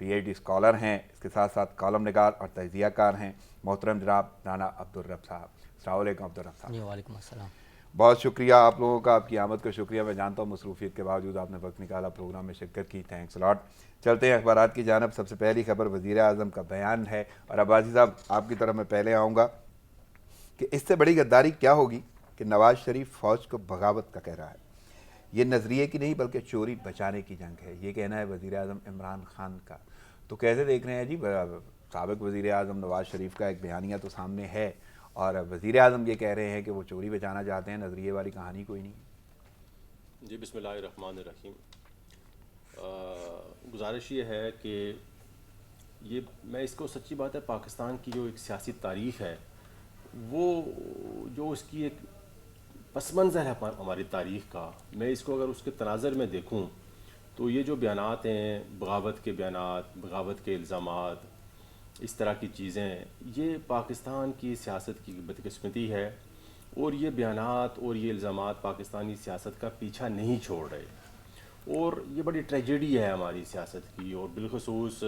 PhD scholar ہیں، اس کے ساتھ ساتھ کالم نگار اور تجزیہ کار ہیں، محترم جناب رانا عبدالرب صاحب۔ السلام علیکم عبدالرب صاحب۔ جی وعلیکم السلام۔ بہت شکریہ آپ لوگوں کا، آپ کی آمد کا شکریہ۔ میں جانتا ہوں مصروفیت کے باوجود آپ نے وقت نکالا، پروگرام میں شرکت کی، تھینکس لاٹ۔ چلتے ہیں اخبارات کی جانب۔ سب سے پہلی خبر وزیر اعظم کا بیان ہے، اور عباسی صاحب آپ کی طرف میں پہلے آؤں گا کہ اس سے بڑی غداری کیا ہوگی کہ نواز شریف فوج کو بغاوت کا کہہ رہا ہے۔ یہ نظریے کی نہیں بلکہ چوری بچانے کی جنگ ہے، یہ کہنا ہے وزیر اعظم عمران خان کا۔ تو کیسے دیکھ رہے ہیں جی؟ سابق وزیر اعظم نواز شریف کا ایک بیانیہ تو سامنے ہے، اور وزیر اعظم یہ کہہ رہے ہیں کہ وہ چوری بچانا چاہتے ہیں، نظریے والی کہانی کوئی نہیں۔ جی بسم اللہ الرحمن الرحیم۔ گزارش یہ ہے کہ یہ میں اس کو سچی بات ہے پاکستان کی جو ایک سیاسی تاریخ ہے وہ جو اس کی ایک پس منظر ہے ہماری تاریخ کا، میں اس کو اگر اس کے تناظر میں دیکھوں تو یہ جو بیانات ہیں، بغاوت کے بیانات، بغاوت کے الزامات، اس طرح کی چیزیں، یہ پاکستان کی سیاست کی بدقسمتی ہے، اور یہ بیانات اور یہ الزامات پاکستانی سیاست کا پیچھا نہیں چھوڑ رہے، اور یہ بڑی ٹریجڈی ہے ہماری سیاست کی، اور بالخصوص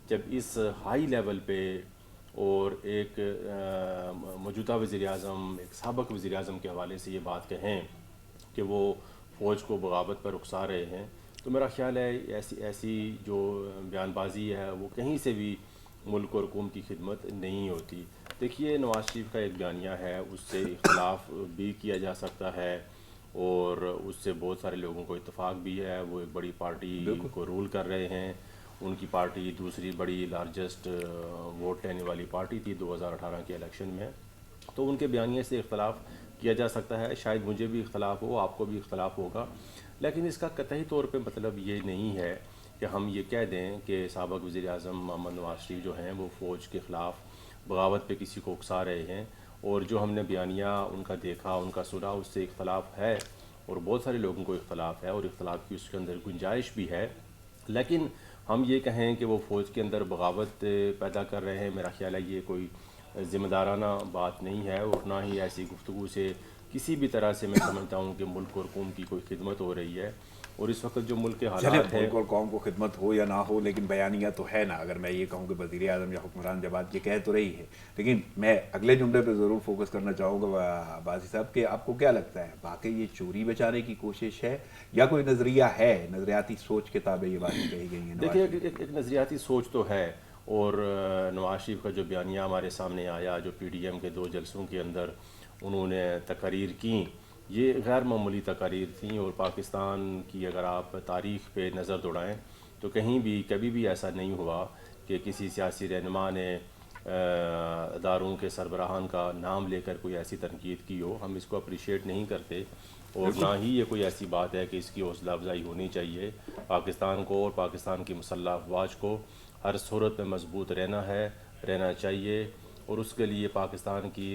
جب اس ہائی لیول پہ اور ایک موجودہ وزیر اعظم، ایک سابق وزیر اعظم کے حوالے سے یہ بات کہیں کہ وہ فوج کو بغاوت پر اکسا رہے ہیں، تو میرا خیال ہے ایسی جو بیان بازی ہے وہ کہیں سے بھی ملک اور قوم کی خدمت نہیں ہوتی۔ دیکھیے نواز شریف کا ایک بیانیہ ہے، اس سے اختلاف بھی کیا جا سکتا ہے، اور اس سے بہت سارے لوگوں کو اتفاق بھی ہے، وہ ایک بڑی پارٹی کو رول کر رہے ہیں، ان کی پارٹی دوسری بڑی لارجسٹ ووٹ لینے والی پارٹی تھی 2018 کے الیکشن میں، تو ان کے بیانیے سے اختلاف کیا جا سکتا ہے، شاید مجھے بھی اختلاف ہو، آپ کو بھی اختلاف ہوگا، لیکن اس کا قطعی طور پہ مطلب یہ نہیں ہے کہ ہم یہ کہہ دیں کہ سابق وزیر اعظم محمد نواز شریف جو ہیں وہ فوج کے خلاف بغاوت پہ کسی کو اکسا رہے ہیں، اور جو ہم نے بیانیہ ان کا دیکھا، ان کا سنا، اس سے اختلاف ہے، اور بہت سارے لوگوں کو اختلاف ہے، اور اختلاف کی اس کے اندر گنجائش بھی ہے، لیکن ہم یہ کہیں کہ وہ فوج کے اندر بغاوت پیدا کر رہے ہیں، میرا خیال ہے یہ کوئی ذمہ دارانہ بات نہیں ہے، اور نہ ہی ایسی گفتگو سے کسی بھی طرح سے میں سمجھتا ہوں کہ ملک اور قوم کی کوئی خدمت ہو رہی ہے، اور اس وقت جو ملک کے حالات ہیں، ملک اور قوم کو خدمت ہو یا نہ ہو، لیکن بیانیہ تو ہے نا۔ اگر میں یہ کہوں کہ وزیر اعظم یا حکمران جماعت یہ کہہ تو رہی ہے، لیکن میں اگلے جملے پہ ضرور فوکس کرنا چاہوں گا عباسی صاحب کہ آپ کو کیا لگتا ہے واقعی یہ چوری بچانے کی کوشش ہے یا کوئی نظریہ ہے، نظریاتی سوچ کے تابع یہ باتیں کہی گئی ہیں؟ دیکھیے ایک نظریاتی سوچ تو ہے، اور نواز شریف کا جو بیانیہ ہمارے سامنے آیا، جو PDM کے 2 جلسوں کے اندر انہوں نے تقاریر کیں، یہ غیر معمولی تقاریر تھیں، اور پاکستان کی اگر آپ تاریخ پہ نظر دوڑائیں تو کہیں بھی کبھی بھی ایسا نہیں ہوا کہ کسی سیاسی رہنما نے اداروں کے سربراہان کا نام لے کر کوئی ایسی تنقید کی ہو، ہم اس کو اپریشیٹ نہیں کرتے، اور نہ ہی یہ کوئی ایسی بات ہے کہ اس کی حوصلہ افزائی ہونی چاہیے۔ پاکستان کو اور پاکستان کی مسلح افواج کو ہر صورت میں مضبوط رہنا چاہیے، اور اس کے لیے پاکستان کی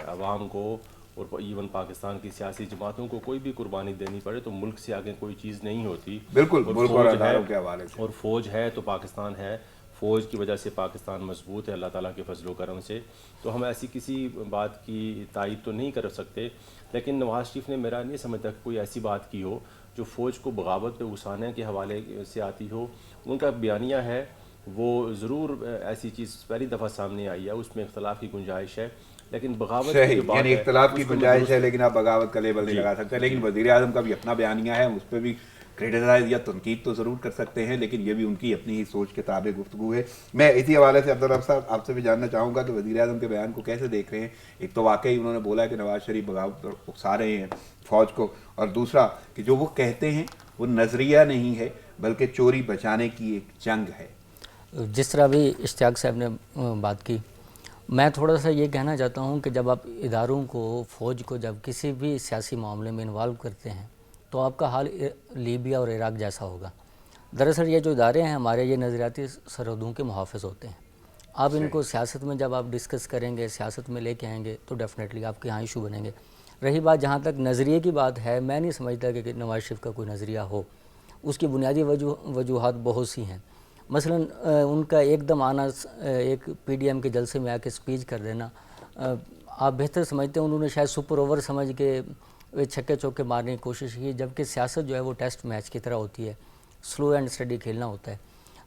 عوام کو اور ایون پاکستان کی سیاسی جماعتوں کو کوئی بھی قربانی دینی پڑے تو ملک سے آگے کوئی چیز نہیں ہوتی۔ بالکل، ملک اور اداروں کے حوالے سے، اور فوج ہے تو پاکستان ہے، فوج کی وجہ سے پاکستان مضبوط ہے اللہ تعالیٰ کے فضل و کرم سے، تو ہم ایسی کسی بات کی تائید تو نہیں کر سکتے، لیکن نواز شریف نے میرا نہیں سمجھتا کہ کوئی ایسی بات کی ہو جو فوج کو بغاوت پہ اکسانے کے حوالے سے آتی ہو۔ ان کا بیانیہ ہے وہ ضرور ایسی چیز پہلی دفعہ سامنے آئی ہے، اس میں اختلاف کی گنجائش ہے، لیکن بغاوت کی جو بات یعنی ہے اختلاف کی گنجائش ہے لیکن آپ بغاوت کا لیبل نہیں لگا سکتے، لیکن وزیر اعظم کا بھی اپنا بیانیہ ہے، اس پہ بھی کریٹیسائز یا تنقید تو ضرور کر سکتے ہیں، لیکن یہ بھی ان کی اپنی ہی سوچ کے تابع گفتگو ہے۔ میں اسی حوالے سے عبدالرب صاحب آپ سے بھی جاننا چاہوں گا کہ وزیر اعظم کے بیان کو کیسے دیکھ رہے ہیں؟ ایک تو واقعی انہوں نے بولا کہ نواز شریف بغاوت پر اکسا رہے ہیں فوج کو، اور دوسرا کہ جو وہ کہتے ہیں وہ نظریہ نہیں ہے بلکہ چوری بچانے کی ایک جنگ ہے۔ جس طرح بھی اشتیاق صاحب نے بات کی، میں تھوڑا سا یہ کہنا چاہتا ہوں کہ جب آپ اداروں کو، فوج کو جب کسی بھی سیاسی معاملے میں انوالو کرتے ہیں تو آپ کا حال لیبیا اور عراق جیسا ہوگا۔ دراصل یہ جو ادارے ہیں ہمارے، یہ نظریاتی سرحدوں کے محافظ ہوتے ہیں۔ آپ ان کو سیاست میں جب آپ ڈسکس کریں گے، سیاست میں لے کے آئیں گے تو ڈیفینیٹلی آپ کے یہاں ایشو بنیں گے۔ رہی بات جہاں تک نظریے کی بات ہے، میں نہیں سمجھتا کہ نواز شریف کا کوئی نظریہ ہو، اس کی بنیادی وجوہات بہت سی ہیں۔ مثلا ان کا ایک دم آنا، ایک PDM کے جلسے میں آ کے سپیچ کر دینا، آپ بہتر سمجھتے ہیں انہوں نے شاید سپر اوور سمجھ کے چھکے چوکے مارنے کی کوشش کی، جبکہ سیاست جو ہے وہ ٹیسٹ میچ کی طرح ہوتی ہے، سلو اینڈ اسٹڈی کھیلنا ہوتا ہے۔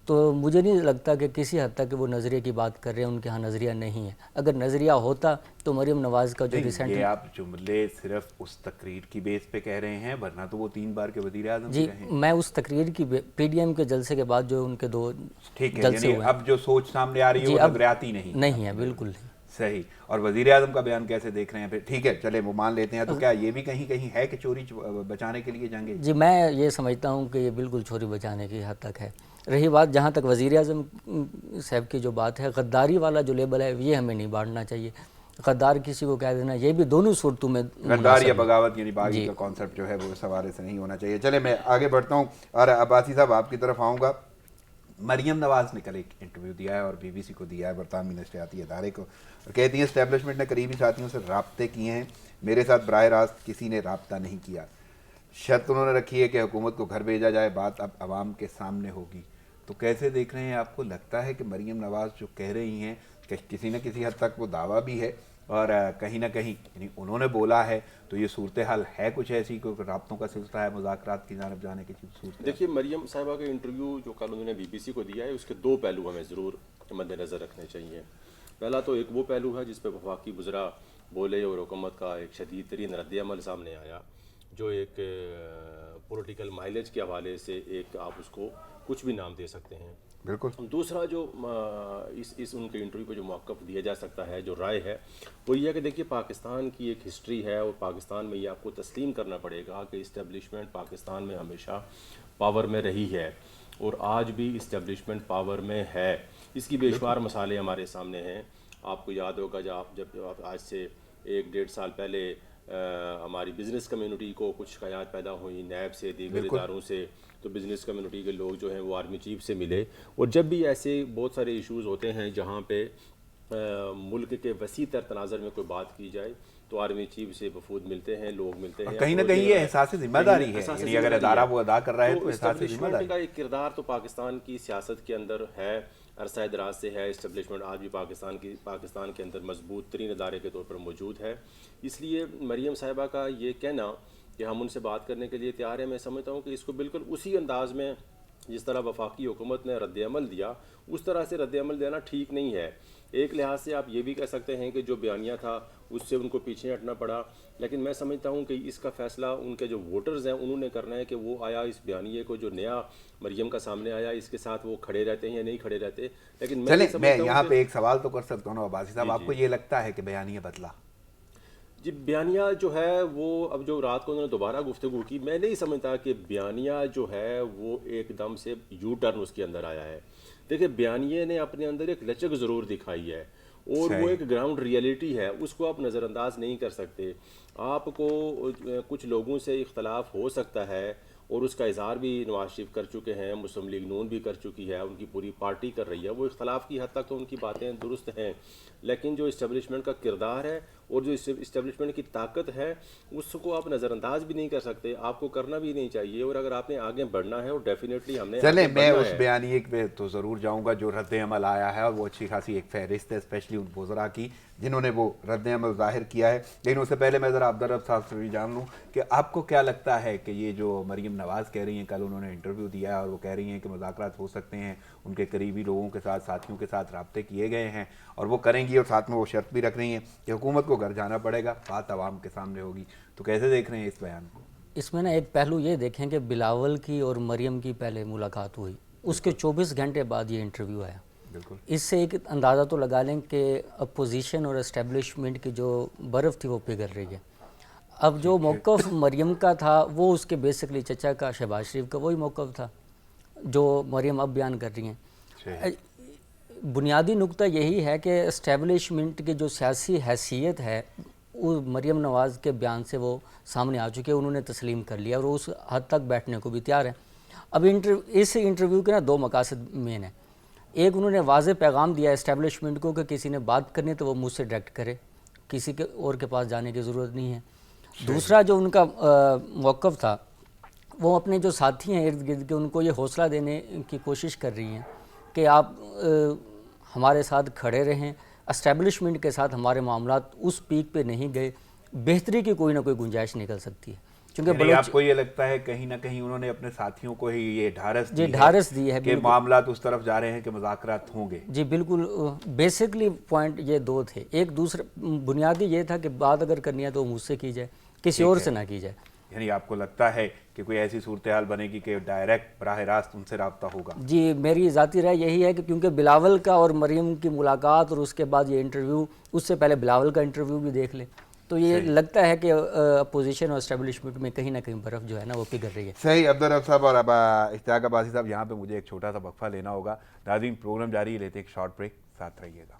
تو مجھے نہیں لگتا کہ کسی حد تک وہ نظریے کی بات کر رہے ہیں، ان کے ہاں نظریہ نہیں ہے. اگر نظریہ ہوتا تو مریم نواز کا جو ریسنٹ یہ آپ جملے صرف اس تقریر کی بیس پہ کہہ رہے ہیں، ورنہ تو وہ 3 بار کے وزیر اعظم جی رہے ہیں. میں اس تقریر کی پی ڈی ایم کے جلسے کے بعد جو ان کے 2 ٹھیک ہے، جلسے یعنی ہوئے ہیں اب جو سوچ سامنے آ رہی ہے جی وہ اب نظریاتی نہیں نہیں ہے، بالکل نہیں. صحیح. اور وزیر اعظم کا بیان کیسے دیکھ رہے ہیں پھر؟ ٹھیک ہے چلے وہ مان لیتے ہیں، تو کیا یہ بھی کہیں کہیں ہے کہ چوری بچانے کے لیے جنگیں؟ جی میں یہ سمجھتا ہوں کہ یہ بالکل چوری بچانے کی حد تک ہے. رہی بات جہاں تک وزیر اعظم صاحب کی جو بات ہے، غداری والا جو لیبل ہے یہ ہمیں نہیں بانٹنا چاہیے. غدار کسی کو کہہ دینا یہ بھی دونوں صورتوں میں غدار یا بغاوت یعنی باغی کا کانسیپٹ جو ہے وہ اس حوالے سے نہیں ہونا چاہیے. چلے میں آگے بڑھتا ہوں اور عباسی صاحب آپ کی طرف آؤں گا. مریم نواز نے کل ایک انٹرویو دیا ہے اور بی بی سی کو دیا ہے، برطانوی نشریاتی ادارے کو، اور کہتی ہیں اسٹیبلشمنٹ نے قریبی ساتھیوں سے رابطے کیے ہیں، میرے ساتھ براہ راست کسی نے رابطہ نہیں کیا. شرط انہوں نے رکھی ہے کہ حکومت کو گھر بھیجا جائے، بات اب عوام کے سامنے ہوگی. تو کیسے دیکھ رہے ہیں؟ آپ کو لگتا ہے کہ مریم نواز جو کہہ رہی ہیں کہ کسی نہ کسی حد تک وہ دعویٰ بھی ہے اور کہیں نہ کہیں یعنی انہوں نے بولا ہے، تو یہ صورتحال ہے کچھ ایسی کہ رابطوں کا سلسلہ ہے، مذاکرات کی جانب جانے کی صورت؟ دیکھیے مریم صاحبہ کا انٹرویو جو کل انہوں نے بی بی سی کو دیا ہے، اس کے 2 پہلو ہمیں ضرور مد نظر رکھنے چاہیے. پہلا تو ایک وہ پہلو ہے جس پہ وفاقی وزراء بولے اور حکومت کا ایک شدید ترین رد عمل سامنے آیا، جو ایک پولیٹیکل مائلیج کے حوالے سے ایک آپ اس کو کچھ بھی نام دے سکتے ہیں. بالکل. دوسرا جو اس ان کے انٹرویو کو جو موقف دیا جا سکتا ہے، جو رائے ہے، وہ یہ ہے کہ دیکھیے پاکستان کی ایک ہسٹری ہے اور پاکستان میں یہ آپ کو تسلیم کرنا پڑے گا کہ اسٹیبلشمنٹ پاکستان میں ہمیشہ پاور میں رہی ہے اور آج بھی اسٹیبلشمنٹ پاور میں ہے. اس کی بے شمار مثالیں ہمارے سامنے ہیں. آپ کو یاد ہوگا جب آج سے 1-1.5 سال پہلے ہماری بزنس کمیونٹی کو کچھ شکایات پیدا ہوئی نیب سے، دیگر اداروں سے، تو بزنس کمیونٹی کے لوگ جو ہیں وہ آرمی چیف سے ملے. اور جب بھی ایسے بہت سارے ایشوز ہوتے ہیں جہاں پہ ملک کے وسیع تر تناظر میں کوئی بات کی جائے تو آرمی چیف سے وفود ملتے ہیں، لوگ ملتے ہیں. کہیں نہ کہیں یہ احساس ذمہ داری ہے، یعنی اگر ادارہ وہ ادا کر رہا ہے تو احساس ذمہ داری کا ایک کردار تو پاکستان کی سیاست کے اندر ہے، عرصہ دراز سے ہے. اسٹیبلشمنٹ آج بھی پاکستان کے اندر مضبوط ترین ادارے کے طور پر موجود ہے. اس لیے مریم صاحبہ کا یہ کہنا کہ ہم ان سے بات کرنے کے لیے تیار ہیں، میں سمجھتا ہوں کہ اس کو بالکل اسی انداز میں جس طرح وفاقی حکومت نے رد عمل دیا اس طرح سے رد عمل دینا ٹھیک نہیں ہے. ایک لحاظ سے آپ یہ بھی کہہ سکتے ہیں کہ جو بیانیہ تھا اس سے ان کو پیچھے ہٹنا پڑا، لیکن میں سمجھتا ہوں کہ اس کا فیصلہ ان کے جو ووٹرز ہیں انہوں نے کرنا ہے کہ وہ آیا اس بیانیے کو جو نیا مریم کا سامنے آیا اس کے ساتھ وہ کھڑے رہتے ہیں یا نہیں کھڑے رہتے. لیکن میں یہاں پہ ایک سوال تو کر سکتا ہوں عباسی صاحب، آپ کو یہ لگتا ہے کہ بیانیہ بدلا؟ جی بیانیہ جو ہے وہ اب جو رات کو انہوں نے دوبارہ گفتگو کی، میں نہیں سمجھتا کہ بیانیہ جو ہے وہ ایک دم سے یو ٹرن اس کے اندر آیا ہے. دیکھیں بیانیے نے اپنے اندر ایک لچک ضرور دکھائی ہے اور وہ ایک گراؤنڈ ریئلٹی ہے، اس کو آپ نظر انداز نہیں کر سکتے. آپ کو کچھ لوگوں سے اختلاف ہو سکتا ہے اور اس کا اظہار بھی نواز شریف کر چکے ہیں، مسلم لیگ نون بھی کر چکی ہے، ان کی پوری پارٹی کر رہی ہے. وہ اختلاف کی حد تک تو ان کی باتیں درست ہیں، لیکن جو اسٹیبلشمنٹ کا کردار ہے اور جو اسٹیبلشمنٹ کی طاقت ہے اس کو آپ نظر انداز بھی نہیں کر سکتے، آپ کو کرنا بھی نہیں چاہیے. اور اگر آپ نے آگے بڑھنا ہے اور ڈیفینیٹلی ہم نے چلیں میں اس بیانیے پہ تو ضرور جاؤں گا جو رد عمل آیا ہے، اور وہ اچھی خاصی ایک فہرست ہے اسپیشلی ان وزراء کی جنہوں نے وہ رد عمل ظاہر کیا ہے. لیکن اس سے پہلے میں ذرا عبدالرب صاحب سے بھی جان لوں کہ آپ کو کیا لگتا ہے کہ یہ جو مریم نواز کہہ رہی ہیں، کل انہوں نے انٹرویو دیا ہے اور وہ کہہ رہی ہیں کہ مذاکرات ہو سکتے ہیں، ان کے قریبی لوگوں کے ساتھ ساتھیوں کے ساتھ رابطے کیے گئے ہیں اور وہ کریں گی، اور ساتھ میں وہ شرط بھی رکھ رہی ہیں کہ حکومت کو گھر جانا پڑے گا، بات عوام کے سامنے ہوگی، تو کیسے دیکھ رہے ہیں اس بیان کو؟ اس میں نا ایک پہلو یہ دیکھیں کہ بلاول کی اور مریم کی پہلے ملاقات ہوئی، اس کے 24 گھنٹے بعد یہ انٹرویو آیا. بالکل. اس سے ایک اندازہ تو لگا لیں کہ اپوزیشن اور اسٹیبلشمنٹ کی جو برف تھی وہ پگھل رہی ہے. اب جو موقف مریم کا تھا وہ اس کے بیسکلی چچا کا شہباز شریف کا وہی موقف تھا جو مریم اب بیان کر رہی ہیں. بنیادی نقطہ یہی ہے کہ اسٹیبلشمنٹ کی جو سیاسی حیثیت ہے وہ مریم نواز کے بیان سے وہ سامنے آ چکے، انہوں نے تسلیم کر لیا اور اس حد تک بیٹھنے کو بھی تیار ہیں. اب اس انٹرویو کے نا 2 مقاصد مین ہیں. ایک انہوں نے واضح پیغام دیا اسٹیبلشمنٹ کو کہ کسی نے بات کرنی تو وہ مجھ سے ڈائریکٹ کرے، کسی کے اور کے پاس جانے کی ضرورت نہیں ہے. دوسرا جو ان کا موقف تھا وہ اپنے جو ساتھی ہیں ارد گرد کے ان کو یہ حوصلہ دینے کی کوشش کر رہی ہیں کہ آپ ہمارے ساتھ کھڑے رہیں، اسٹیبلشمنٹ کے ساتھ ہمارے معاملات اس پیک پہ نہیں گئے، بہتری کی کوئی نہ کوئی گنجائش نکل سکتی ہے. چونکہ آپ کو یہ لگتا ہے کہیں نہ کہیں انہوں نے اپنے ساتھیوں کو ہی یہ ڈھارس دی ہے کہ معاملات اس طرف جا رہے ہیں کہ مذاکرات ہوں گے؟ جی بالکل، بیسکلی پوائنٹ یہ دو تھے. ایک دوسرا بنیادی یہ تھا کہ بات اگر کرنی ہے تو مجھ سے کی جائے، کسی اور سے نہ کی جائے. یعنی آپ کو لگتا ہے کہ کوئی ایسی صورتحال بنے گی کہ ڈائریکٹ براہ راست ان سے رابطہ ہوگا؟ جی میری ذاتی رائے یہی ہے کہ کیونکہ بلاول کا اور مریم کی ملاقات اور اس کے بعد یہ انٹرویو، اس سے پہلے بلاول کا انٹرویو بھی دیکھ لیں تو یہ لگتا ہے کہ اپوزیشن اور اسٹیبلشمنٹ میں کہیں نہ کہیں برف جو ہے نا وہ پگھل رہی ہے. صحیح. عبدالرب صاحب اور اب اشتیاق عباسی صاحب، یہاں پہ مجھے ایک چھوٹا سا وقفہ لینا ہوگا. ناظرین پروگرام جاری لیتے ایک شارٹ بریک، ساتھ رہیے گا.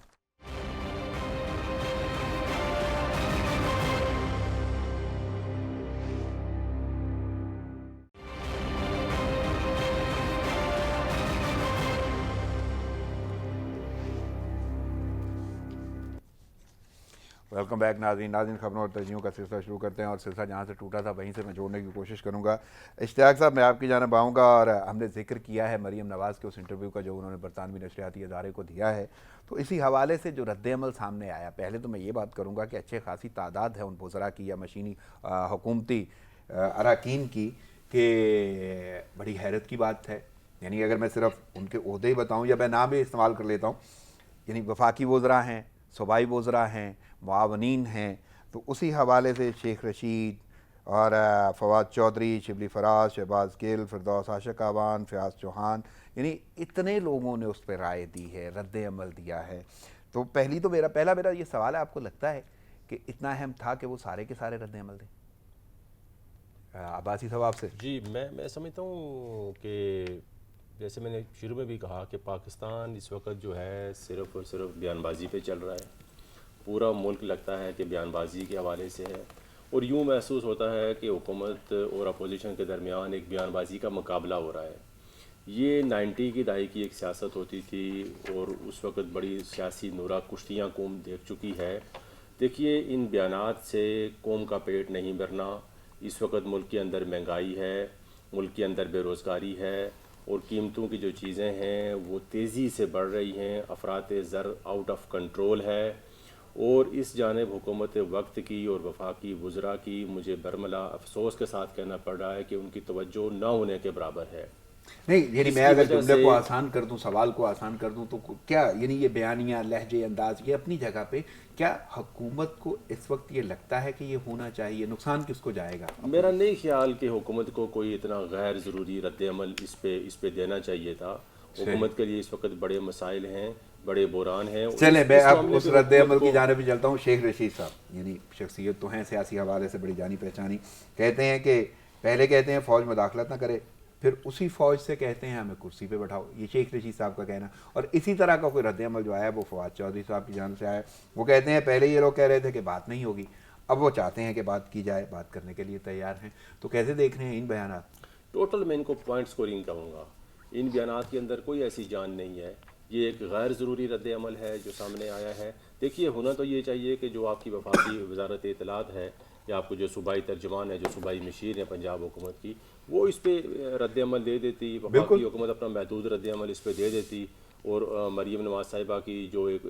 ویلکم بیک ناظرین. خبروں اور ترجیحوں کا سلسلہ شروع کرتے ہیں اور سلسلہ جہاں سے ٹوٹا تھا وہیں سے میں جوڑنے کی کوشش کروں گا. اشتیاق صاحب میں آپ کی جانب آؤں گا اور ہم نے ذکر کیا ہے مریم نواز کے اس انٹرویو کا جو انہوں نے برطانوی نشریاتی ادارے کو دیا ہے، تو اسی حوالے سے جو رد عمل سامنے آیا، پہلے تو میں یہ بات کروں گا کہ اچھے خاصی تعداد ہے ان وزراء کی یا مشینی حکومتی اراکین کی کہ بڑی حیرت کی بات ہے. یعنی اگر میں صرف ان کے عہدے ہی بتاؤں یا میں نام ہی استعمال کر لیتا ہوں، یعنی وفاقی وزراء ہیں، صوبائی وزراء ہیں، معاونین ہیں، تو اسی حوالے سے شیخ رشید اور فواد چودھری، شبلی فراز، شہباز گل، فردوس عاشق آوان، فیاض چوہان، یعنی اتنے لوگوں نے اس پہ رائے دی ہے، رد عمل دیا ہے. تو پہلا یہ سوال ہے، آپ کو لگتا ہے کہ اتنا اہم تھا کہ وہ سارے کے سارے رد عمل دیں؟ عباسی صاحب آپ سے. جی میں سمجھتا ہوں کہ جیسے میں نے شروع میں بھی کہا کہ پاکستان اس وقت جو ہے صرف اور صرف بیان بازی پہ چل رہا ہے. پورا ملک لگتا ہے کہ بیان بازی کے حوالے سے ہے، اور یوں محسوس ہوتا ہے کہ حکومت اور اپوزیشن کے درمیان ایک بیان بازی کا مقابلہ ہو رہا ہے. یہ 90 کی دہائی کی ایک سیاست ہوتی تھی اور اس وقت بڑی سیاسی نورہ کشتیاں قوم دیکھ چکی ہے. دیکھیے ان بیانات سے قوم کا پیٹ نہیں بھرنا. اس وقت ملک کے اندر مہنگائی ہے، ملک کے اندر بے روزگاری ہے، اور قیمتوں کی جو چیزیں ہیں وہ تیزی سے بڑھ رہی ہیں. افراط زر آؤٹ آف کنٹرول ہے، اور اس جانب حکومت وقت کی اور وفاقی وزراء کی مجھے برملا افسوس کے ساتھ کہنا پڑ رہا ہے کہ ان کی توجہ نہ ہونے کے برابر ہے. نہیں یعنی میں اگر جملے کو آسان کر دوں، سوال کو آسان کر دوں، تو کیا یعنی یہ بیانیہ، لہجے، انداز یہ اپنی جگہ پہ، کیا حکومت کو اس وقت یہ لگتا ہے کہ یہ ہونا چاہیے؟ نقصان کس کو جائے گا؟ میرا نہیں خیال کہ حکومت کو کوئی اتنا غیر ضروری رد عمل اس پہ دینا چاہیے تھا. حکومت کے لیے اس وقت بڑے مسائل ہیں، بڑے بحران ہیں. چلیں میں اب اس رد عمل کی جانب بھی چلتا ہوں. شیخ رشید صاحب یعنی شخصیت تو ہیں سیاسی حوالے سے بڑی جانی پہچانی، کہتے ہیں کہ پہلے کہتے ہیں فوج مداخلت نہ کرے، پھر اسی فوج سے کہتے ہیں ہمیں کرسی پہ بٹھاؤ. یہ شیخ رشید صاحب کا کہنا. اور اسی طرح کا کوئی رد عمل جو آیا وہ فواد چودھری صاحب کی جانب سے آیا. وہ کہتے ہیں پہلے یہ لوگ کہہ رہے تھے کہ بات نہیں ہوگی، اب وہ چاہتے ہیں کہ بات کی جائے، بات کرنے کے لیے تیار ہیں. تو کیسے دیکھ رہے ہیں ان بیانات؟ ٹوٹل میں ان کو پوائنٹ سکورنگ کہوں گا. ان بیانات کے اندر کوئی ایسی جان نہیں ہے. یہ ایک غیر ضروری رد عمل ہے جو سامنے آیا ہے. دیکھیے ہونا تو یہ چاہیے کہ جو آپ کی وفاقی وزارت اطلاعات ہے یا آپ کو جو صوبائی ترجمان ہے، جو صوبائی مشیر ہے پنجاب حکومت کی، وہ اس پہ رد عمل دے دیتی. وفاقی حکومت اپنا محدود رد عمل اس پہ دے دیتی. اور مریم نواز صاحبہ کی جو ایک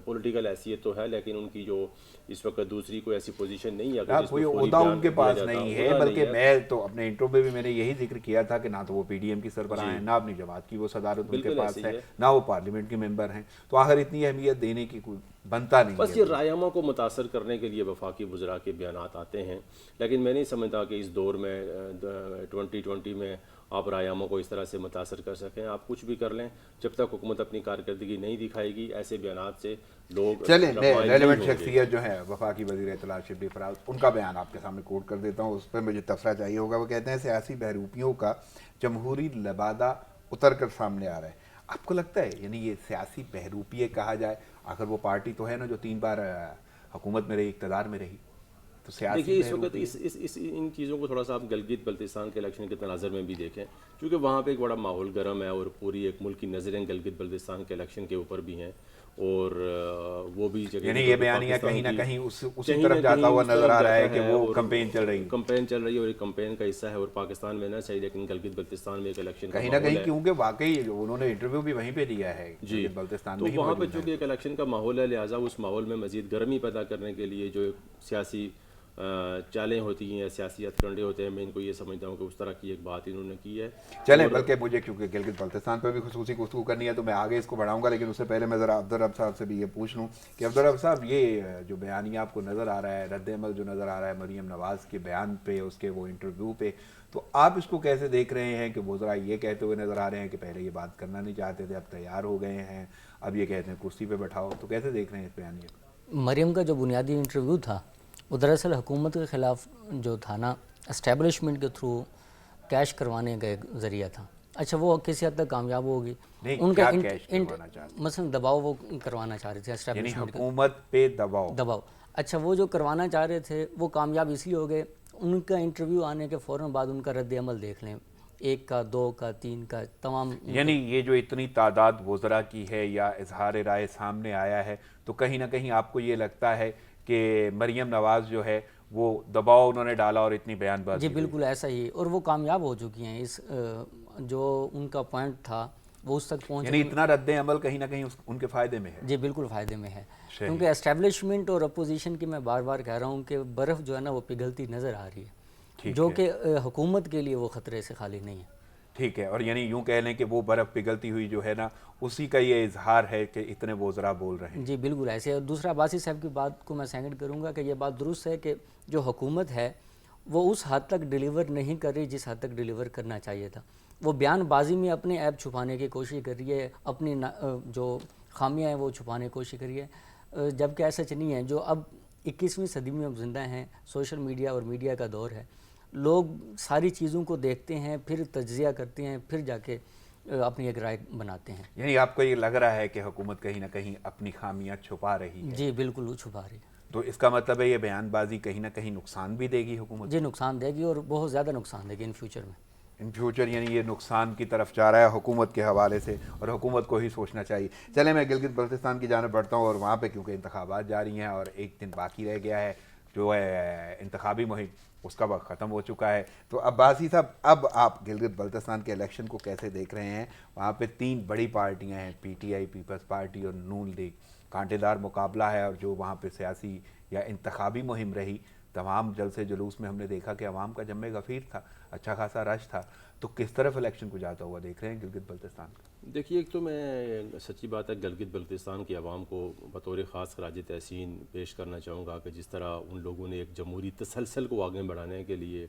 پولیٹیکل حیثیت تو ہے، لیکن ان کی جو اس وقت دوسری کوئی ایسی پوزیشن نہیں ہے. کوئی عہدہ ان کے پاس نہیں ہے، بلکہ میں تو اپنے انٹرو میں بھی میں نے یہی ذکر کیا تھا کہ نہ تو وہ پی ڈی ایم کی سربراہ ہیں، نہ اپنی جماعت کی وہ صدارت ان کے پاس ہے، نہ وہ پارلیمنٹ کے ممبر ہیں. تو آخر اتنی اہمیت دینے کی کوئی بنتا نہیں. بس یہ رائے کو متاثر کرنے کے لیے وفاقی وزراء کے بیانات آتے ہیں، لیکن میں نہیں سمجھتا کہ اس دور میں 2020 میں آپ رائے کو اس طرح سے متاثر کر سکیں. آپ کچھ بھی کر لیں، جب تک حکومت اپنی کارکردگی نہیں دکھائے گی ایسے بیانات سے لوگ. چلیں میں ریلیونٹ شخصیت جو ہے وفاقی وزیر اطلاعات شبلی فراز، ان کا بیان آپ کے سامنے کوٹ کر دیتا ہوں، اس پہ مجھے تبصرہ چاہیے ہوگا. وہ کہتے ہیں سیاسی بہروپیوں کا جمہوری لبادہ اتر کر سامنے آ رہا ہے. آپ کو لگتا ہے یعنی یہ سیاسی بہروپیے کہا جائے؟ آخر وہ پارٹی تو ہے نا جو 3 بار حکومت میں رہی، اقتدار میں رہی. تو دیکھیے اس وقت ان چیزوں کو تھوڑا سا آپ گلگت بلتستان کے الیکشن کے تناظر میں بھی دیکھیں، کیونکہ وہاں پہ ایک بڑا ماحول گرم ہے اور پوری ایک ملک کی نظریں گلگت بلتستان کے الیکشن کے اوپر بھی ہیں، اور وہ بھی جگہ یعنی یہ بیانیہ کہیں نہ کہیں اسی طرف جاتا ہوا نظر آ رہا ہے کہ وہ کمپین چل رہی ہے اور ایک کمپین کا حصہ ہے. اور پاکستان میں نہ صحیح لیکن گلگت بلتستان میں ایک الیکشن کہیں نہ کہیں، کیونکہ واقعی انہوں نے انٹرویو بھی وہیں پہ دیا ہے جی بلتستان تو میں، وہاں پہ چونکہ ایک الیکشن کا ماحول ہے، لہٰذا اس ماحول میں مزید گرمی پیدا کرنے کے لیے جو ایک سیاسی چالیں ہوتی ہیں، سیاسی ہتھ کنڈے ہوتے ہیں، میں ان کو یہ سمجھتا ہوں کہ اس طرح کی ایک بات انہوں نے کی ہے. چلیں، بلکہ مجھے کیونکہ گلگت بلتستان پہ بھی خصوصی گفتگو کرنی ہے تو میں آگے اس کو بڑھاؤں گا، لیکن اس سے پہلے میں ذرا عبدالرب صاحب سے بھی یہ پوچھ لوں کہ عبدالرب صاحب، یہ جو بیانیہ آپ کو نظر آ رہا ہے، رد عمل جو نظر آ رہا ہے مریم نواز کے بیان پہ، اس کے وہ انٹرویو پہ، تو آپ اس کو کیسے دیکھ رہے ہیں کہ وہ ذرا یہ کہتے ہوئے نظر آ رہے ہیں کہ پہلے یہ بات کرنا نہیں چاہتے تھے، اب تیار ہو گئے ہیں، اب یہ کہتے ہیں کرسی پہ بٹھاؤ، تو کیسے دیکھ رہے ہیں اس بیانیے کو؟ مریم کا جو بنیادی انٹرویو تھا وہ دراصل حکومت کے خلاف جو تھا نا، اسٹیبلشمنٹ کے تھرو کیش کروانے کا ایک ذریعہ تھا. اچھا وہ کسی حد تک کامیاب ہوگی. نہیں، ان کا کیا کیش کروانا چاہتے مثلا دباؤ وہ کروانا چاہ رہے تھے یعنی اسٹیبلشمنٹ کا حکومت پہ دباؤ؟ دباؤ. اچھا وہ جو کروانا چاہ رہے تھے وہ کامیاب اس لیے ہو گئے، ان کا انٹرویو آنے کے فوراً بعد ان کا رد عمل دیکھ لیں، 1 کا 2 کا 3 کا تمام. یعنی یہ جو اتنی تعداد وزراء کی ہے یا اظہار رائے سامنے آیا ہے، تو کہیں نہ کہیں آپ کو یہ لگتا ہے کہ مریم نواز جو ہے وہ دباؤ انہوں نے ڈالا اور اتنی بیان بازی جی بالکل ایسا ہی، اور وہ کامیاب ہو چکی ہیں. اس جو ان کا پوائنٹ تھا وہ اس تک پہنچ یعنی اتنا رد عمل کہیں نہ کہیں ان کے فائدے میں ہے. جی بالکل فائدے میں ہے، کیونکہ اسٹیبلشمنٹ اور اپوزیشن کی میں بار بار کہہ رہا ہوں کہ برف جو ہے نا وہ پگھلتی نظر آ رہی ہے، جو کہ حکومت کے لیے وہ خطرے سے خالی نہیں ہے. ٹھیک ہے، اور یعنی یوں کہہ لیں کہ وہ برف پگھلتی ہوئی جو ہے نا، اسی کا یہ اظہار ہے کہ اتنے وزراء بول رہے ہیں. جی بالکل ایسے. اور دوسرا عباسی صاحب کی بات کو میں سیکنڈ کروں گا کہ یہ بات درست ہے کہ جو حکومت ہے وہ اس حد تک ڈیلیور نہیں کر رہی جس حد تک ڈیلیور کرنا چاہیے تھا. وہ بیان بازی میں اپنے عیب چھپانے کی کوشش کر رہی ہے، اپنی جو خامیاں ہیں وہ چھپانے کی کوشش کر رہی ہے، جبکہ ایسا نہیں ہے. جو اب 21ویں صدی میں ہم زندہ ہیں، سوشل میڈیا اور میڈیا کا دور ہے، لوگ ساری چیزوں کو دیکھتے ہیں، پھر تجزیہ کرتے ہیں، پھر جا کے اپنی ایک رائے بناتے ہیں. یعنی آپ کو یہ لگ رہا ہے کہ حکومت کہیں نہ کہیں اپنی خامیاں چھپا رہی ہے؟ جی بالکل وہ چھپا رہی ہے. تو اس کا مطلب ہے یہ بیان بازی کہیں نہ کہیں نقصان بھی دے گی حکومت؟ جی نقصان دے گی، اور بہت زیادہ نقصان دے گی ان فیوچر میں. ان فیوچر یعنی یہ نقصان کی طرف جا رہا ہے حکومت کے حوالے سے، اور حکومت کو ہی سوچنا چاہیے. چلیں میں گلگت بلتستان کی جانب بڑھتا ہوں، اور وہاں پہ کیونکہ انتخابات جاری ہیں اور ایک دن باقی رہ گیا ہے، جو ہے انتخابی مہم اس کا وقت ختم ہو چکا ہے. تو عباسی صاحب، اب آپ گلگت بلتستان کے الیکشن کو کیسے دیکھ رہے ہیں؟ وہاں پہ 3 بڑی پارٹیاں ہیں، P T I, peoples party اور نون لیگ. کانٹے دار مقابلہ ہے، اور جو وہاں پہ سیاسی یا انتخابی مہم رہی، تمام جلسے جلوس میں ہم نے دیکھا کہ عوام کا جم غفیر تھا، اچھا خاصا رش تھا. تو کس طرف الیکشن کو جاتا ہوا دیکھ رہے ہیں گلگت بلتستان کا؟ دیکھیے، ایک تو میں سچی بات ہے گلگت بلتستان کی عوام کو بطور خاص خراج تحسین پیش کرنا چاہوں گا کہ جس طرح ان لوگوں نے ایک جمہوری تسلسل کو آگے بڑھانے کے لیے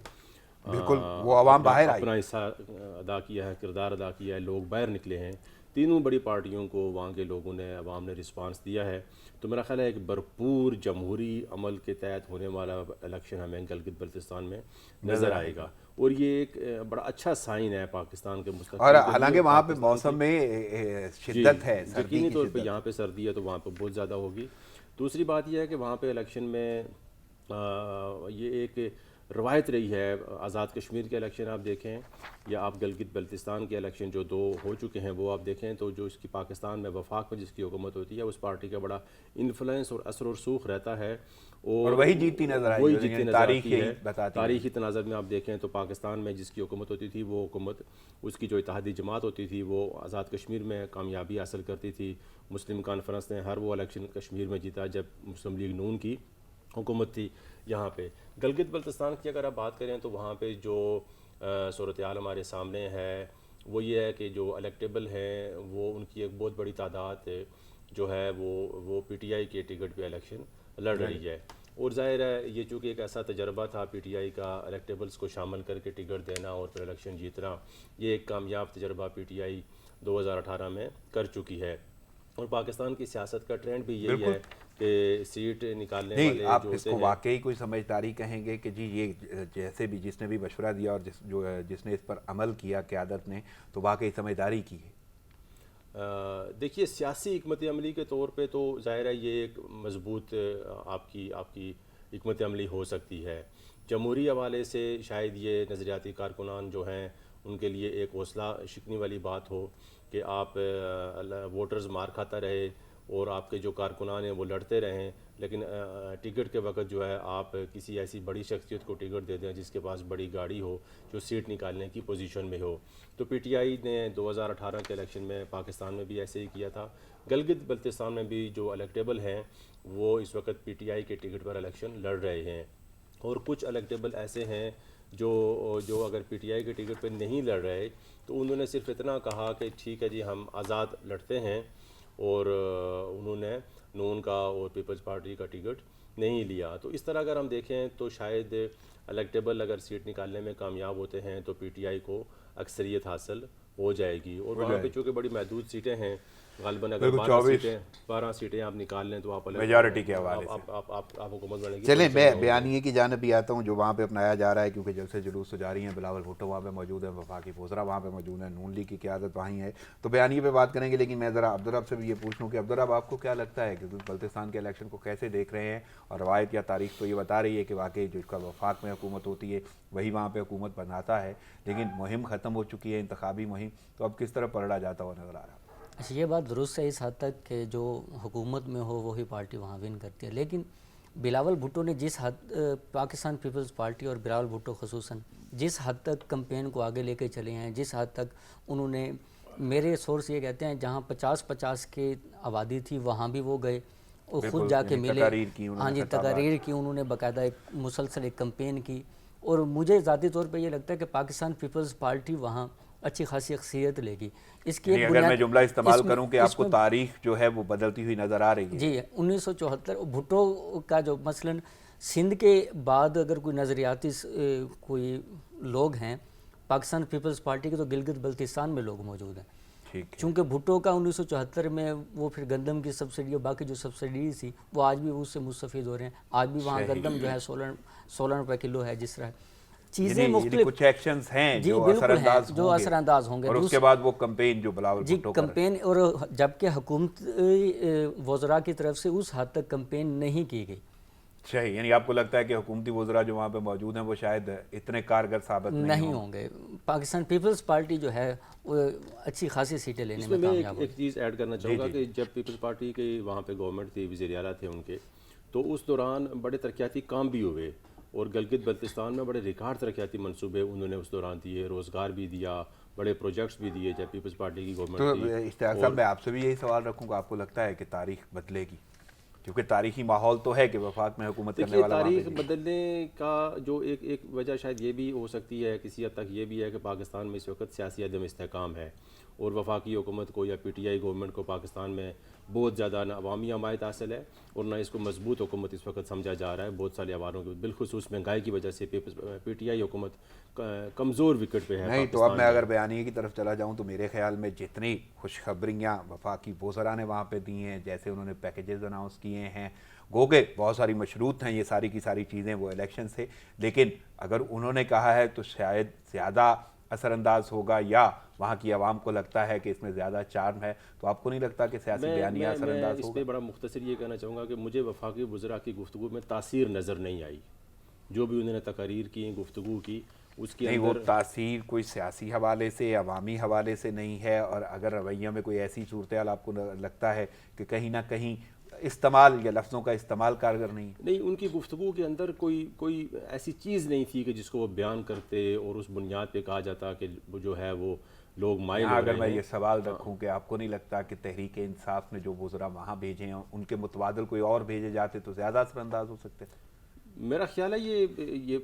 بالکل وہ عوام باہر آئی، اپنا حصہ ادا کیا ہے، کردار ادا کیا ہے. لوگ باہر نکلے ہیں، تینوں بڑی پارٹیوں کو وہاں کے لوگوں نے، عوام نے رسپانس دیا ہے. تو میرا خیال ہے ایک بھرپور جمہوری عمل کے تحت ہونے والا الیکشن ہمیں گلگت بلتستان میں نظر آئے گا، اور یہ ایک بڑا اچھا سائن ہے پاکستان کے مستقبل. اور حالانکہ وہاں پہ موسم میں شدت ہے، سردی یقینی کی طور پہ شدت. یہاں پہ سردی ہے تو وہاں پہ بہت زیادہ ہوگی. دوسری بات یہ ہے کہ وہاں پہ الیکشن میں یہ ایک روایت رہی ہے. آزاد کشمیر کے الیکشن آپ دیکھیں یا آپ گلگت بلتستان کے الیکشن جو 2 ہو چکے ہیں وہ آپ دیکھیں، تو جو اس کی پاکستان میں وفاق میں جس کی حکومت ہوتی ہے اس پارٹی کا بڑا انفلوئنس اور اثر و رسوخ رہتا ہے، اور وہی جیتتی نظر آئی، وہی جیتتی نظر تاریخ آتی یہی ہے. بتاتی ہے. تاریخی تناظر میں آپ دیکھیں تو پاکستان میں جس کی حکومت ہوتی تھی وہ حکومت، اس کی جو اتحادی جماعت ہوتی تھی وہ آزاد کشمیر میں کامیابی حاصل کرتی تھی. مسلم کانفرنس نے ہر وہ الیکشن کشمیر میں جیتا جب مسلم لیگ نون کی حکومت تھی. یہاں پہ گلگت بلتستان کی اگر آپ بات کریں تو وہاں پہ جو صورتحال ہمارے سامنے ہے وہ یہ ہے کہ جو الیکٹیبل ہیں وہ ان کی ایک بہت بڑی تعداد جو ہے وہ پی ٹی آئی کے ٹکٹ پہ الیکشن لڑ رہی ہے. اور ظاہر ہے یہ چونکہ ایک ایسا تجربہ تھا پی ٹی آئی کا، الیکٹیبلز کو شامل کر کے ٹکٹ دینا اور پھر الیکشن جیتنا، یہ ایک کامیاب تجربہ پی ٹی آئی 2018 میں کر چکی ہے. اور پاکستان کی سیاست کا ٹرینڈ بھی یہی ہے کہ سیٹ نکالنے والے نہیں، آپ جو اس ہوتے کو ہیں، واقعی کوئی سمجھداری کہیں گے کہ جی یہ جیسے بھی جس نے بھی مشورہ دیا اور جس نے اس پر عمل کیا قیادت نے، تو واقعی سمجھداری کی ہے؟ دیکھیے سیاسی حکمت عملی کے طور پہ تو ظاہر ہے یہ ایک مضبوط آپ کی حکمت عملی ہو سکتی ہے. جمہوری حوالے سے شاید یہ نظریاتی کارکنان جو ہیں ان کے لیے ایک حوصلہ شکنی والی بات ہو کہ آپ ووٹرز مار کھاتا رہے اور آپ کے جو کارکنان ہیں وہ لڑتے رہیں، لیکن ٹکٹ کے وقت جو ہے آپ کسی ایسی بڑی شخصیت کو ٹکٹ دے دیں جس کے پاس بڑی گاڑی ہو، جو سیٹ نکالنے کی پوزیشن میں ہو. تو پی ٹی آئی نے 2018 کے الیکشن میں پاکستان میں بھی ایسے ہی کیا تھا. گلگت بلتستان میں بھی جو الیکٹیبل ہیں وہ اس وقت پی ٹی آئی کے ٹکٹ پر الیکشن لڑ رہے ہیں. اور کچھ الیکٹیبل ایسے ہیں جو اگر پی ٹی آئی کے ٹکٹ پہ نہیں لڑ رہے تو انہوں نے صرف اتنا کہا کہ ٹھیک ہے جی ہم آزاد لڑتے ہیں، اور انہوں نے نون کا اور پیپلز پارٹی کا ٹکٹ نہیں لیا. تو اس طرح اگر ہم دیکھیں تو شاید الیکٹیبل اگر سیٹ نکالنے میں کامیاب ہوتے ہیں تو پی ٹی آئی کو اکثریت حاصل ہو جائے گی. اور وہاں پہ چونکہ بڑی محدود سیٹیں ہیں، غالباً اگر 12 سیٹیں آپ نکال لیں تو آپ میجارٹی کے حوالے سے آپ حکومت بنے گی. چلیں میں بیانیے کی جانب بھی آتا ہوں جو وہاں پہ اپنایا جا رہا ہے، کیونکہ جلسے جلوس تو جاری ہیں. بلاول بھٹو وہاں پہ موجود ہیں، وفاقی وزراء وہاں پہ موجود ہیں، نون لیگ کی قیادت وہیں ہے، تو بیانیے پہ بات کریں گے. لیکن میں ذرا عبدالرب سے بھی یہ پوچھ لوں کہ عبدالرب آپ کو کیا لگتا ہے کہ بلتستان کے الیکشن کو کیسے دیکھ رہے ہیں؟ اور روایت یا تاریخ تو یہ بتا رہی ہے کہ واقعی جو اس کا وفاق میں حکومت ہوتی ہے وہی وہاں پہ حکومت بناتا ہے، لیکن مہم ختم ہو چکی ہے، انتخابی مہم، تو اب کس طرح پلڑا جاتا ہوا نظر آ رہا ہے؟ اچھا، یہ بات درست ہے اس حد تک کہ جو حکومت میں ہو وہی پارٹی وہاں ون کرتی ہے، لیکن بلاول بھٹو نے جس حد پاکستان پیپلز پارٹی اور بلاول بھٹو خصوصاً جس حد تک کمپین کو آگے لے کے چلے ہیں، جس حد تک انہوں نے، میرے سورس یہ کہتے ہیں جہاں 50-50 کی آبادی تھی وہاں بھی وہ گئے اور خود جا کے ملے. ہاں جی، تقاریر کی انہوں نے، باقاعدہ ایک مسلسل ایک کمپین کی. اور مجھے ذاتی طور پہ یہ لگتا ہے کہ پاکستان پیپلز پارٹی وہاں اچھی خاصی اکثریت لے گی. اس کی ایک اگر میں جملہ استعمال کروں کہ آپ کو تاریخ جو ہے وہ بدلتی ہوئی نظر آ رہی ہے. جی، 1974 بھٹو کا جو مثلاً سندھ کے بعد اگر کوئی نظریاتی کوئی لوگ ہیں پاکستان پیپلز پارٹی کے، تو گلگت بلتستان میں لوگ موجود ہیں. چونکہ بھٹو کا 1974 میں وہ پھر گندم کی سبسڈی اور باقی جو سبسڈی تھی وہ آج بھی اس سے مستفید ہو رہے ہیں. آج بھی وہاں گندم جو ہے 16 روپے کلو ہے. جس طرح چیزیں مختلف کچھ ایکشنز ہیں جی جو بالکل ہیں جو اثر انداز ہوں گے. اور اس کے بعد وہ کمپین جو بلاول بھٹو جی کمپین، اور جبکہ حکومت وزراء کی طرف سے اس حد تک کمپین نہیں کی گئی. صحیح، یعنی آپ کو لگتا ہے کہ حکومتی وزراء جو وہاں پہ موجود ہیں وہ شاید اتنے کارگر ثابت نہیں ہوں گے. پاکستان پیپلز پارٹی جو ہے وہ اچھی خاصی سیٹیں لینے میں کامیاب ہوگی. ایک چیز ایڈ کرنا چاہوں گا کہ جب پیپلز پارٹی کے وہاں پہ گورنمنٹ تھی، وزیر اعلیٰ تھے ان کے، تو اس دوران بڑے ترقیاتی کام بھی ہوئے، اور گلگت بلتستان میں بڑے ریکارڈ ترقیاتی منصوبے انہوں نے اس دوران دیے، روزگار بھی دیا، بڑے پروجیکٹس بھی دیے جب پیپلز پارٹی کی گورنمنٹ تھی. تو اشتیاق صاحب میں آپ سے بھی یہی سوال رکھوں گا، آپ کو لگتا ہے کہ تاریخ بدلے گی؟ کیونکہ تاریخی ماحول تو ہے کہ وفاق میں حکومت کرنے والا. تاریخ بدلنے کا جو ایک وجہ شاید یہ بھی ہو سکتی ہے، کسی حد تک یہ بھی ہے کہ پاکستان میں اس وقت سیاسی عدم استحکام ہے، اور وفاقی حکومت کو یا پی ٹی آئی گورنمنٹ کو پاکستان میں بہت زیادہ نہ عوامی حمایت حاصل ہے اور نہ اس کو مضبوط حکومت اس وقت سمجھا جا رہا ہے. بہت سارے عواروں کے بالخصوص مہنگائی کی وجہ سے پی ٹی آئی حکومت کمزور وکٹ پہ ہے. نہیں تو اب میں اگر بیانیے کی طرف چلا جاؤں تو میرے خیال میں جتنی خوشخبریاں وفاقی وزراء نے وہاں پہ دی ہیں، جیسے انہوں نے پیکیجز اناؤنس کیے ہیں، گو کہ بہت ساری مشروط ہیں یہ ساری کی ساری چیزیں وہ الیکشن سے، لیکن اگر انہوں نے کہا ہے تو شاید زیادہ اثر انداز ہوگا، یا وہاں کی عوام کو لگتا ہے کہ اس میں زیادہ چارم ہے. تو آپ کو نہیں لگتا کہ سیاسی بیانیہ اثر انداز ہوگا؟ اس پہ بڑا مختصر یہ کہنا چاہوں گا کہ مجھے وفاقی وزراء کی گفتگو میں تاثیر نظر نہیں آئی. جو بھی انہوں نے تقاریر کی، گفتگو کی، اس کے نہیں، وہ اندر تاثیر کوئی سیاسی حوالے سے عوامی حوالے سے نہیں ہے. اور اگر رویہ میں کوئی ایسی صورتحال آپ کو لگتا ہے کہ کہیں نہ کہیں استعمال یا لفظوں کا استعمال کارگر نہیں، ان کی گفتگو کے اندر کوئی ایسی چیز نہیں تھی کہ جس کو وہ بیان کرتے اور اس بنیاد پہ کہا جاتا کہ جو ہے وہ لوگ مائل ہو رہے ہیں. اگر میں یہ سوال رکھوں کہ آپ کو نہیں لگتا کہ تحریک انصاف نے جو وزراء وہاں بھیجے ہیں ان کے متبادل کوئی اور بھیجے جاتے تو زیادہ اثر انداز ہو سکتے تھے؟ میرا خیال ہے یہ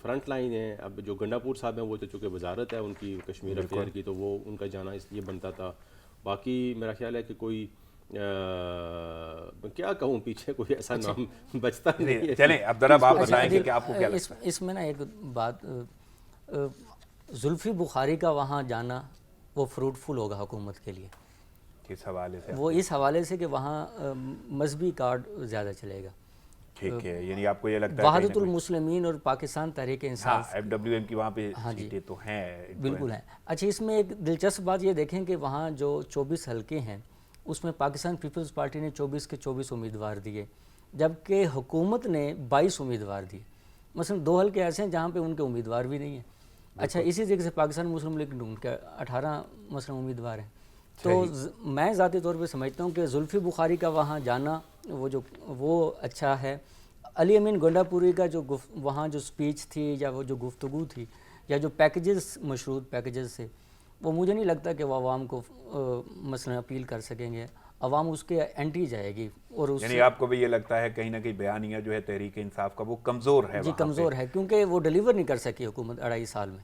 فرنٹ لائن ہے. اب جو گنڈاپور صاحب ہیں وہ تو چونکہ وزارت ہے ان کی کشمیر افیئر کی، تو وہ ان کا جانا اس لیے بنتا تھا. باقی میرا خیال ہے کہ کوئی کیا کہوں، پیچھے کوئی ایسا نام بچتا نہیں ہے. چلیں عبدالرب آپ بتائیں کہ آپ کو کیا لگتا ہے اس میں نا ایک بات، زلفی بخاری کا وہاں جانا وہ فروٹفل ہوگا حکومت کے لیے. کس حوالے سے؟ وہ اس حوالے سے کہ وہاں مذہبی کارڈ زیادہ چلے گا. ٹھیک ہے، یعنی آپ کو یہ لگتا ہے وحدت المسلمین اور Pakistan Tehreek Insaf, F W M کی وہاں پہ سیٹیں تو ہیں، بالکل ہیں. اچھا، اس میں ایک دلچسپ بات یہ دیکھیں کہ وہاں جو 24 حلقے ہیں اس میں پاکستان پیپلز پارٹی نے 24 کے 24 امیدوار دیے، جبکہ حکومت نے 22 امیدوار دیے. مثلا 2 حلقے ایسے ہیں جہاں پہ ان کے امیدوار بھی نہیں ہیں. اچھا، اسی طریقے سے پاکستان مسلم لیگ ان کے 18 مثلا امیدوار ہیں. تو میں ذاتی طور پہ سمجھتا ہوں کہ زلفی بخاری کا وہاں جانا وہ اچھا ہے. علی امین گنڈاپوری کا جو وہاں جو سپیچ تھی یا وہ جو گفتگو تھی یا جو پیکیجز مشروط پیکیجز سے، وہ مجھے نہیں لگتا کہ وہ عوام کو مثلا اپیل کر سکیں گے. عوام اس کے اینٹی جائے گی اور اس یعنی آپ کو بھی یہ لگتا ہے کہیں نہ کہیں بیانیہ جو ہے تحریک انصاف کا وہ کمزور ہے جی وہاں پہ؟ کمزور ہے کیونکہ وہ ڈیلیور نہیں کر سکی حکومت 2.5 سال میں.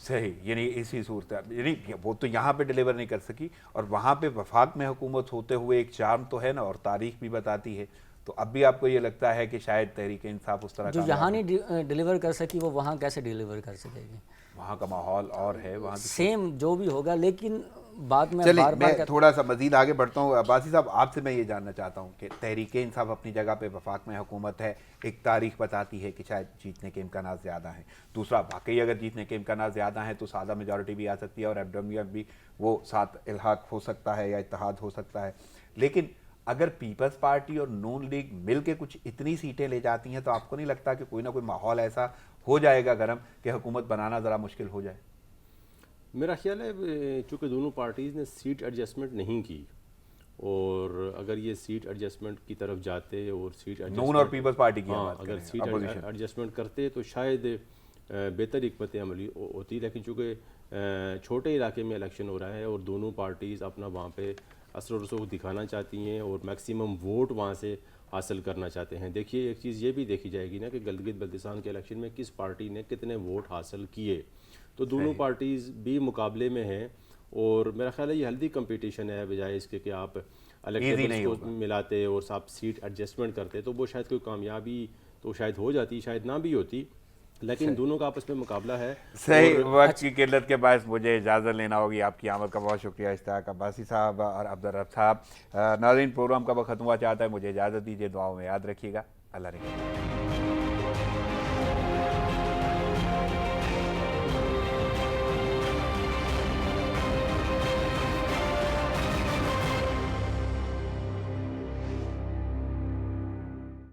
صحیح، یعنی اسی صورت یعنی وہ تو یہاں پہ ڈیلیور نہیں کر سکی اور وہاں پہ وفاق میں حکومت ہوتے ہوئے ایک چارم تو ہے نا، اور تاریخ بھی بتاتی ہے. تو اب بھی آپ کو یہ لگتا ہے کہ شاید تحریک انصاف اس طرح جو یہاں نہیں ڈیلیور کر سکی وہ وہاں کیسے ڈیلیور کر سکے گی؟ وہاں کا ماحول اور ہے وہاں کی. سیم جو بھی ہوگا، لیکن بعد میں چلیں بار میں بار تھوڑا سا مزید آگے بڑھتا ہوں. عباسی صاحب آپ سے میں یہ جاننا چاہتا ہوں کہ تحریک انصاف اپنی جگہ پہ وفاق میں حکومت ہے، ایک تاریخ بتاتی ہے کہ شاید جیتنے کے امکانات زیادہ ہیں. دوسرا واقعی اگر جیتنے کے امکانات زیادہ ہیں تو سادہ میجورٹی بھی آ سکتی ہے اور ایف بھی وہ ساتھ الحاق ہو سکتا ہے یا اتحاد ہو سکتا ہے. لیکن اگر پیپلز پارٹی اور نون لیگ مل کے کچھ اتنی سیٹیں لے جاتی ہیں تو آپ کو نہیں لگتا کہ کوئی نہ کوئی ماحول ایسا ہو جائے گا گرم کہ حکومت بنانا ذرا مشکل ہو جائے؟ میرا خیال ہے چونکہ دونوں پارٹیز نے سیٹ ایڈجسٹمنٹ نہیں کی، اور اگر یہ سیٹ ایڈجسٹمنٹ کی طرف جاتے اور سیٹ نون اور پیپلز پارٹی کی بات اگر کریں، سیٹ اپوزیشن ایڈجسٹمنٹ کرتے تو شاید بہتر حکمت عملی ہوتی. لیکن چونکہ چھوٹے علاقے میں الیکشن ہو رہا ہے اور دونوں پارٹیز اپنا وہاں پہ اثر و رسوخ دکھانا چاہتی ہیں اور میکسیمم ووٹ وہاں سے حاصل کرنا چاہتے ہیں. دیکھیے ایک چیز یہ بھی دیکھی جائے گی نا کہ گلگت بلتستان کے الیکشن میں کس پارٹی نے کتنے ووٹ حاصل کیے. تو دونوں پارٹیز بھی مقابلے میں ہیں، اور میرا خیال ہے یہ ہیلدی کمپٹیشن ہے، بجائے اس کے کہ آپ الیکٹیبلز کو ملاتے اور آپ سیٹ ایڈجسٹمنٹ کرتے تو وہ شاید کوئی کامیابی تو شاید ہو جاتی، شاید نہ بھی ہوتی. لیکن دونوں کا آپس میں مقابلہ ہے. صحیح. وقت کی قلت کے باعث مجھے اجازت لینا ہوگی. آپ کی آمد کا بہت شکریہ اشتیاق عباسی صاحب اور عبدالرب صاحب. ناظرین پروگرام کا وقت ختم ہوا چاہتا ہے، مجھے اجازت دیجیے. دعاؤں میں یاد رکھیے گا. اللہ رحم.